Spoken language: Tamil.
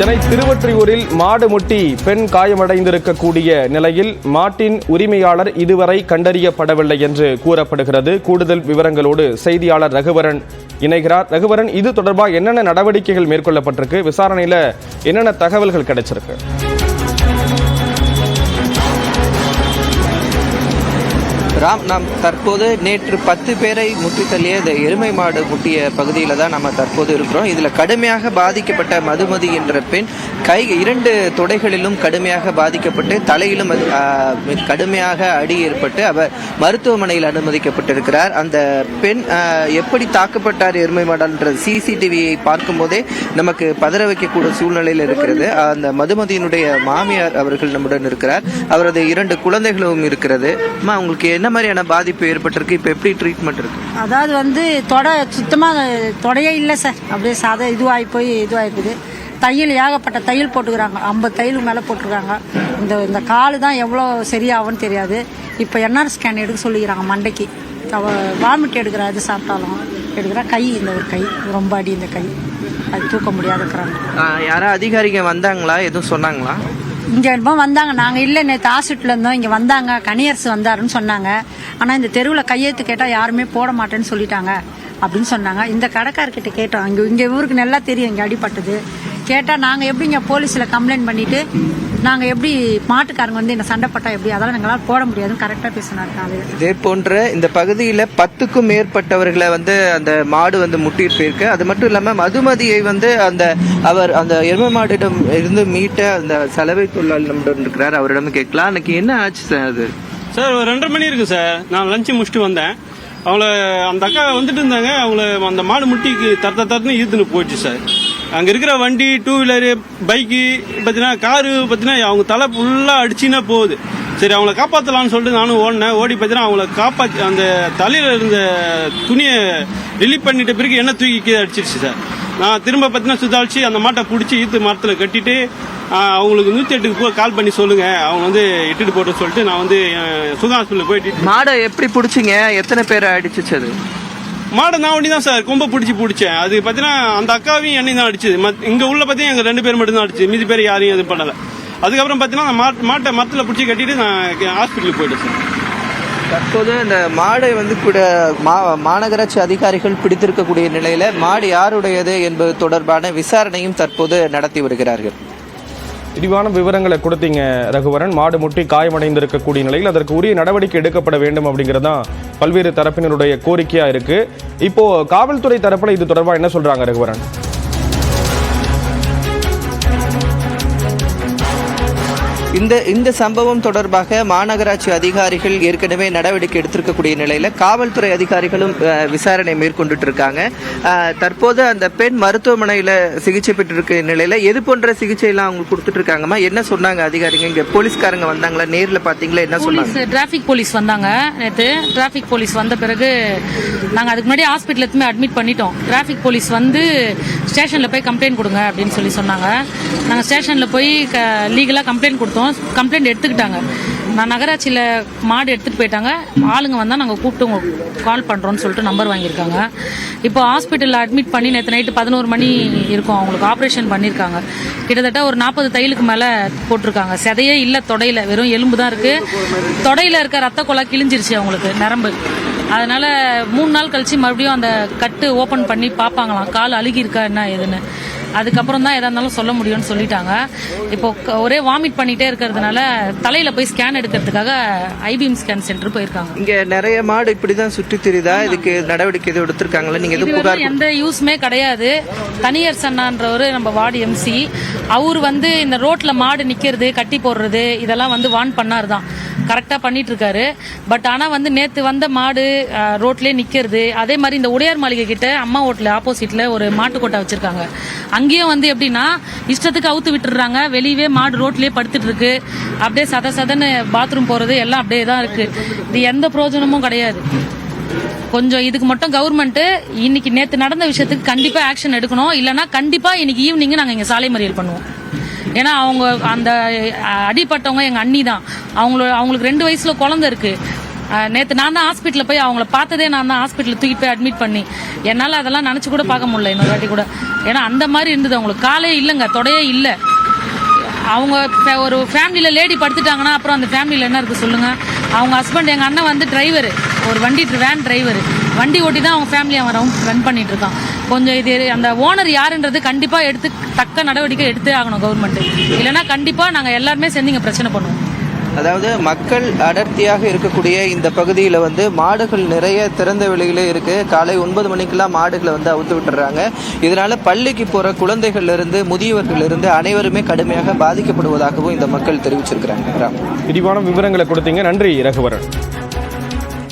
சென்னை திருவொற்றியூரில் மாடு முட்டி பெண் காயமடைந்திருக்கக்கூடிய நிலையில் மாட்டின் உரிமையாளர் இதுவரை கண்டறியப்படவில்லை என்று கூறப்படுகிறது. கூடுதல் விவரங்களோடு செய்தியாளர் ரகுவரன் இணைகிறார். ரகுவரன், இது தொடர்பாக என்னென்ன நடவடிக்கைகள் மேற்கொள்ளப்பட்டிருக்கு? விசாரணையில என்னென்ன தகவல்கள் கிடைச்சிருக்கு? ராம், நாம் தற்போது நேற்று 10 பேரை முற்றி தள்ளிய இந்த எருமை மாடு முட்டிய பகுதியில் தான் நம்ம தற்போது இருக்கிறோம். இதில் கடுமையாக பாதிக்கப்பட்ட மதுமதி என்ற பெண் இரண்டு தொடைகளிலும் கடுமையாக பாதிக்கப்பட்டு தலையிலும் கடுமையாக அடி ஏற்பட்டு அவர் மருத்துவமனையில் அனுமதிக்கப்பட்டிருக்கிறார். அந்த பெண் எப்படி தாக்கப்பட்டார் எருமை மாடான்ற சிசிடிவியை பார்க்கும் போதே நமக்கு பதற வைக்கக்கூடிய சூழ்நிலையில் இருக்கிறது. அந்த மதுமதியினுடைய மாமியார் அவர்கள் நம்முடன் இருக்கிறார். அவரது 2 குழந்தைகளும் இருக்கிறது. உங்களுக்கு என்ன மாதிரியான பாதிப்பு ஏற்பட்டிருக்கு? இப்போ எப்படி ட்ரீட்மெண்ட் இருக்கு? அதாவது தொடை சுத்தமாக தொடையே இல்லை சார். அப்படியே இதுவாகிப்போகுது. தையல் ஏகப்பட்ட தையல் போட்டுக்கிறாங்க. 50 தையலுக்கு மேலே போட்டுருக்காங்க. இந்த காலு தான் எவ்வளோ சரியாகும்னு தெரியாது. இப்போ என்ஆர் ஸ்கேன் எடுக்க சொல்லிக்கிறாங்க. மண்டைக்கு வாமிட் எடுக்கிறா, எது சாப்பிட்டாலும் எடுக்கிறா. இந்த ஒரு கை ரொம்ப அடி, இந்த கை அது தூக்க முடியாதுக்கிறாங்க. யாரா அதிகாரிங்க வந்தாங்களா? எதுவும் சொன்னாங்களா? இங்கே வந்தாங்க. நாங்கள் இல்லை, நேற்று ஹாஸ்பிட்டலில் இருந்தோம். இங்கே வந்தாங்க, கனியரசு வந்தாருன்னு சொன்னாங்க. ஆனால் இந்த தெருவில் கையெழுத்து கேட்டால் யாருமே போட மாட்டேன்னு சொல்லிட்டாங்க அப்படின்னு சொன்னாங்க. இந்த கடைக்காரர்கிட்ட கேட்டோம். இங்கே ஊருக்கு நல்லா தெரியும் இங்கே அடிப்பட்டது. கேட்டால் நாங்கள் எப்படி இங்கே போலீஸில் கம்ப்ளைண்ட் பண்ணிவிட்டு நாங்கள் எப்படி மாட்டுக்காரங்க என்ன சண்டை பட்டா எப்படி, அதெல்லாம் எங்களால் போட முடியாதுன்னு கரெக்டாக பேசினாரு. இதே போன்ற இந்த பகுதியில் 10க்கும் மேற்பட்டவர்களை அந்த மாடு முட்டிட்டு போயிருக்கு. அது மட்டும் இல்லாமல் மதுமதியை அந்த எருமை மாடிடம் இருந்து மீட்ட அந்த சலவை தொழிலாளி நம்மிடம் இருக்கிறார். அவரிடம் கேட்கலாம். அன்னைக்கு என்ன ஆச்சு சார்? அது சார் ஒரு 2:30 மணி இருக்கு சார். நான் லஞ்சு முடிச்சுட்டு வந்தேன். அவங்கள அந்த அக்கா வந்துட்டு இருந்தாங்க. அவங்கள அந்த மாடு முட்டிக்கு தரத்துன்னு ஈர்த்துன்னு போயிடுச்சு சார். அங்கே இருக்கிற வண்டி, 2 வீலரு, பைக்கு பார்த்தீங்கன்னா, காரு பார்த்தீங்கன்னா அவங்க தலை ஃபுல்லாக அடிச்சுன்னா போகுது. சரி, அவங்கள காப்பாற்றலான்னு சொல்லிட்டு நானும் ஓடினேன். ஓடி பார்த்தீங்கன்னா அவங்கள காப்பாற்றி அந்த தலையில் இருந்த துணியை ரிலீவ் பண்ணிட்ட பிறகு என்ன தூக்கி கீழே அடிச்சிருச்சு சார். நான் திரும்ப பார்த்தீங்கன்னா சுதாரிச்சு அந்த மாட்டை பிடிச்சி ஈத்து மரத்தில் கட்டிட்டு அவங்களுக்கு 108க்கு கால் பண்ணி சொல்லுங்க, அவங்க இட்டுட்டு போட்டு சொல்லிட்டு நான் சுகா ஹாஸ்பிட்டல் போயிட்டு. மாடை எப்படி பிடிச்சிங்க? எத்தனை பேரை அடிச்சிச்சு? அது மாடை நான் ஒண்டி தான் சார் கொம்ப பிடிச்சேன். அது பார்த்தீங்கன்னா அந்த அக்காவையும் என்னையும் தான் அடிச்சது. இங்கே உள்ள பார்த்தீங்கன்னா எங்கள் 2 பேர் மட்டும் தான் அடிச்சு, மீதி பேர் யாரையும் இது பண்ணலை. அதுக்கப்புறம் பார்த்தீங்கன்னா மாட்டை மரத்தில் பிடிச்சி கட்டிட்டு நான் ஹாஸ்பிட்டலுக்கு போயிட்டேன் சார். தற்போது இந்த மாடை கூட மாநகராட்சி அதிகாரிகள் பிடித்திருக்கக்கூடிய நிலையில மாடு யாருடையது என்பது தொடர்பான விசாரணையும் தற்போது நடத்தி வருகிறார்கள். விரிவான விவரங்களை கொடுத்தீங்க ரகுவரன். மாடு முட்டி காயமடைந்திருக்கக்கூடிய நிலையில் அதற்கு உரிய நடவடிக்கை எடுக்கப்பட வேண்டும் அப்படிங்கறதான் பல்வேறு தரப்பினருடைய கோரிக்கையா இருக்கு. இப்போ காவல்துறை தரப்புல இது தொடர்பாக என்ன சொல்றாங்க ரகுவரன்? இந்த சம்பவம் தொடர்பாக மாநகராட்சி அதிகாரிகள் ஏற்கனவே நடவடிக்கை எடுத்திருக்கக்கூடிய நிலையில காவல்துறை அதிகாரிகளும் விசாரணை மேற்கொண்டுட்டு இருக்காங்க. தற்போது அந்த பெண் மருத்துவமனையில சிகிச்சை பெற்று இருக்க நிலையில எது போன்ற சிகிச்சை எல்லாம் அவங்க கொடுத்துட்டு இருக்காங்கம்மா? என்ன சொன்னாங்க அதிகாரிங்க? இங்க போலீஸ்காரங்க வந்தாங்களா? நேர்ல பாத்தீங்களா? என்ன சொன்னாங்க? டிராபிக் போலீஸ் வந்தாங்க நேற்று. டிராபிக் போலீஸ் வந்த பிறகு நாங்க அதுக்கு முன்னாடி ஹாஸ்பிட்டல் எதுவுமே அட்மிட் பண்ணிட்டோம். டிராபிக் போலீஸ் ஸ்டேஷன்ல போய் கம்ப்ளைண்ட் கொடுங்க அப்படின்னு சொன்னாங்க. நாங்க ஸ்டேஷன்ல போய் லீகலா கம்ப்ளைண்ட் கொடுத்தோம். கம்ப்ளைண்ட் எடுத்துக்கிட்டாங்க. நான் நகராட்சியில் மாடு எடுத்துகிட்டு போயிட்டாங்க. ஆளுங்க வந்தால் நாங்கள் கூப்பிட்டு கால் பண்ணுறோன்னு சொல்லிட்டு நம்பர் வாங்கியிருக்காங்க. இப்போ ஹாஸ்பிட்டலில் அட்மிட் பண்ணி நேற்று நைட்டு 11 மணி இருக்கும். அவங்களுக்கு ஆப்ரேஷன் பண்ணியிருக்காங்க. கிட்டத்தட்ட ஒரு 40 தையலுக்கு மேலே போட்டிருக்காங்க. செதையே இல்லை தொடையில், வெறும் எலும்பு தான் இருக்குது. தொடையில் இருக்க ரத்த கொலை கிழிஞ்சிருச்சு அவங்களுக்கு, நரம்பு. அதனால் 3 நாள் கழித்து மறுபடியும் அந்த கட்டு ஓப்பன் பண்ணி பார்ப்பாங்களாம், கால் அழுகி இருக்கா என்ன ஏதுன்னு. அதுக்கப்புறம் தான் எதா இருந்தாலும் சொல்ல முடியும்னு சொல்லிட்டாங்க. இப்போ ஒரே வாமிட் பண்ணிட்டே இருக்கிறதுனால தலையில போய் ஸ்கேன் எடுக்கிறதுக்காக ஐபிஎம் ஸ்கேன் சென்டர் போயிருக்காங்க. இங்க நிறைய மாடு இப்படிதான் சுற்றி தெரியுதா? இதுக்கு நடவடிக்கை எதுவும் எடுத்திருக்காங்களா? நீங்க எந்த யூஸ்மே கிடையாது. தனியார் சன்னான்றவர் நம்ம வார்டு எம்சி, அவர் இந்த ரோட்ல மாடு நிக்கிறது, கட்டி போடுறது இதெல்லாம் வான் பண்ணாரு தான். கரெக்டா பண்ணிட்டு இருக்காரு. பட் ஆனா நேத்து வந்த மாடு ரோட்லயே நிக்கிறது. அதே மாதிரி இந்த உடையார் மாளிகை கிட்ட அம்மா ஹோட்டல் ஆப்போசிட்ல ஒரு மாட்டுக்கோட்டை வச்சிருக்காங்க. அங்கேயும் எப்படின்னா இஷ்டத்துக்கு அவுத்து விட்டுறாங்க. வெளியவே மாடு ரோட்லயே படுத்துட்டு இருக்கு. அப்படியே சதன்னு பாத்ரூம் போறது எல்லாம் அப்படியே தான் இருக்கு. இது எந்த பிரயோஜனமும் கிடையாது. கொஞ்சம் இதுக்கு மட்டும் கவர்மெண்ட் இன்னைக்கு நேத்து நடந்த விஷயத்துக்கு கண்டிப்பா ஆக்ஷன் எடுக்கணும். இல்லைன்னா கண்டிப்பா இன்னைக்கு ஈவினிங் நாங்க இங்க சாலை மறியல் பண்ணுவோம். ஏன்னா அவங்க அந்த அடிப்பட்டவங்க எங்க அண்ணி தான். அவங்களுக்கு 2 வயசுல குழந்தை இருக்கு. நேற்று நான் தான் ஹாஸ்பிட்டலில் போய் அவங்கள பார்த்ததே நான் தான் ஹாஸ்பிட்டலில் தூக்கிட்டு போய் அட்மிட் பண்ணி என்னால் அதெல்லாம் நினச்சி கூட பார்க்க முடியல இன்னொரு வாட்டி கூட. ஏன்னா அந்த மாதிரி இருந்தது. அவங்களுக்கு காலே இல்லைங்க, தொடையே இல்லை. அவங்க ஒரு ஃபேமிலியில் லேடி படுத்துட்டாங்கன்னா அப்புறம் அந்த ஃபேமிலியில் என்ன இருக்குது சொல்லுங்கள். அவங்க ஹஸ்பண்ட் எங்கள் அண்ணன் வந்து டிரைவர், ஒரு வேன் டிரைவர், வண்டி ஓட்டி தான் அவங்க ஃபேமிலி அவன் ரன் பண்ணிட்டு இருக்கான். கொஞ்சம் இது அந்த ஓனர் யாருன்றது கண்டிப்பாக எடுத்து தக்க நடவடிக்கை எடுத்தே ஆகணும் கவர்மெண்ட். இல்லைன்னா கண்டிப்பாக நாங்கள் எல்லாருமே சேர்ந்து இங்கே பிரச்சனை பண்ணுவோம். அதாவது மக்கள் அடர்த்தியாக இருக்கக்கூடிய இந்த பகுதியில் வந்து மாடுகள் நிறைய திறந்த வெளியிலே இருக்கு. காலை 9 மணிக்கெல்லாம் மாடுகளை வந்து அவுத்து விட்டுறாங்க. இதனால பள்ளிக்கு போற குழந்தைகள் இருந்து முதியவர்கள் இருந்து அனைவருமே கடுமையாக பாதிக்கப்படுவதாகவும் இந்த மக்கள் தெரிவிச்சிருக்கிறாங்க. விரிவான விவரங்களை கொடுத்தீங்க, நன்றி ரகுவரன்.